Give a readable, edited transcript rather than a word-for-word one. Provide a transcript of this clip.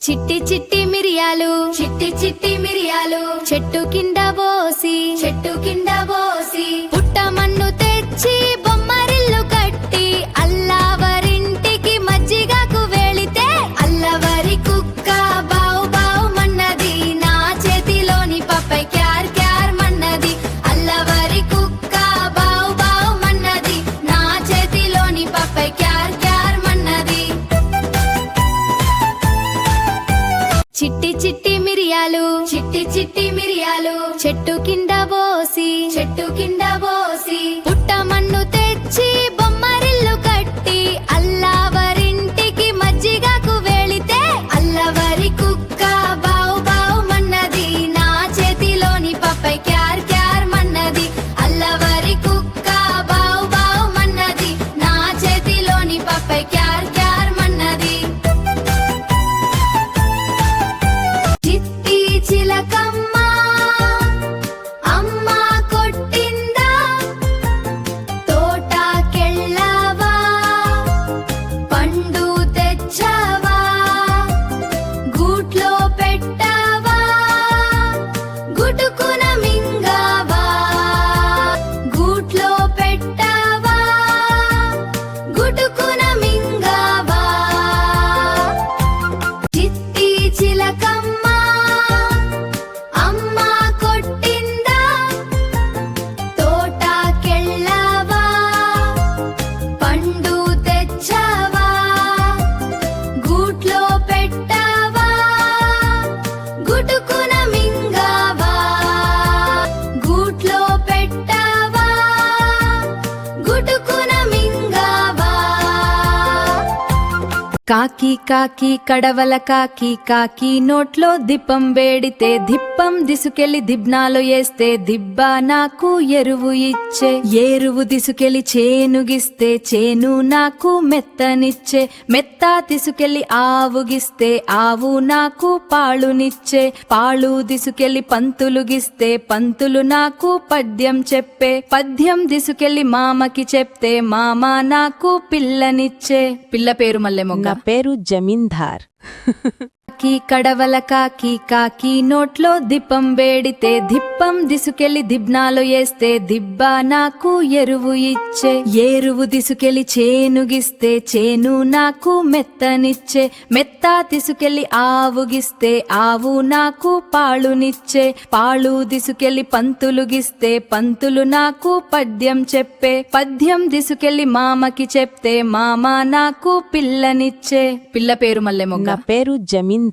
చిట్టి చిట్టి మిరియాలు చిట్టి చిట్టి మిరియాలు చెట్టు కింద పోసి పుట్ట మన్ను తెచ్చి బొమ్మరిల్లు కట్టి అల్లవరింటికి మజ్జిగకు వెళితే అల్లవరి కుక్క బావు బావు మన్నది నా చేతిలోని పప్పై క్యార్ క్యార్ మన్నది అల్లవరి కుక్క బావు బావు మన్నది నా చేతిలోని పప్పై క్యార్ క్యార్ మన్నది చిట్టి చిట్టి మిరియాలు చిట్టి చిట్టి మిరియాలు చెట్టు కింద పోసి పుట్ట మన్ను తెచ్చి బొమ్మరిల్లు కట్టి అల్లవరింటికి మజ్జిగకు వెళితే అల్లవరి కుక్క బావు బావు మన్నది నా చేతిలోని పప్పై క్యార్ క్యార్ మన్నది అల్లవరి కుక్క బావు బావు మన్నది నా చేతిలోని పప్పై క్యార్ క్యార్ మన్నది చిట్టి చిలకమ్మ అమ్మ కొట్టిందా తోటకెళ్ళవా పండు తెచ్చావా గూట్లో పెట్టావా గుటుకున మింగావా గూట్లో పెట్టావా గుటుకున మింగావా చిట్టి చిలకమ్మ అమ్మ కొట్టిందా తోటకెళ్ళవా పండు తెచ్చావా గూట్లో పెట్టావా గుటుకున మింగావా గూట్లో పెట్టావా గుటుకున మింగావా కాకి కాకి కడవల కాకి కాకి నోట్లో దిప్పం వేడితే దిప్పం దిసుకెళ్లి దిబ్నాలో వేస్తే దిబ్బ నాకు ఎరువు ఇచ్చే ఎరువు దిసుకెళ్లి చేనుగిస్తే చేను నాకు మెత్తనిచ్చే మెత్త తీసుకెళ్లి ఆవుగిస్తే ఆవు నాకు పాలునిచ్చే పాలు దిసుకెళ్లి పంతులుగిస్తే పంతులు నాకు పద్యం చెప్పే పద్యం దిసుకెళ్లి మామకి చెప్తే మామ నాకు పిల్లనిచ్చే పిల్ల పేరు మల్లె మొగ్గ పేరు జమీందార్. కాకి కడవల కాకి కాకి నోట్లో దిప్పం వేడితే దిప్పం దిసుకెళ్లి దిబ్నాలో వేస్తే దిబ్బ నాకు ఎరువు ఇచ్చే ఎరువు దిసుకెళ్లి చేనుగిస్తే చేను నాకు మెత్తనిచ్చే మెత్త తీసుకెళ్లి ఆవుగిస్తే ఆవు నాకు పాలునిచ్చే పాలు దిసుకెళ్లి పంతులుగిస్తే పంతులు నాకు పద్యం చెప్పే పద్యం దిసుకెళ్లి మామకి చెప్తే మామ నాకు పిల్లనిచ్చే పిల్ల పేరు మల్లె మొగ్గ పేరు జమీందార్.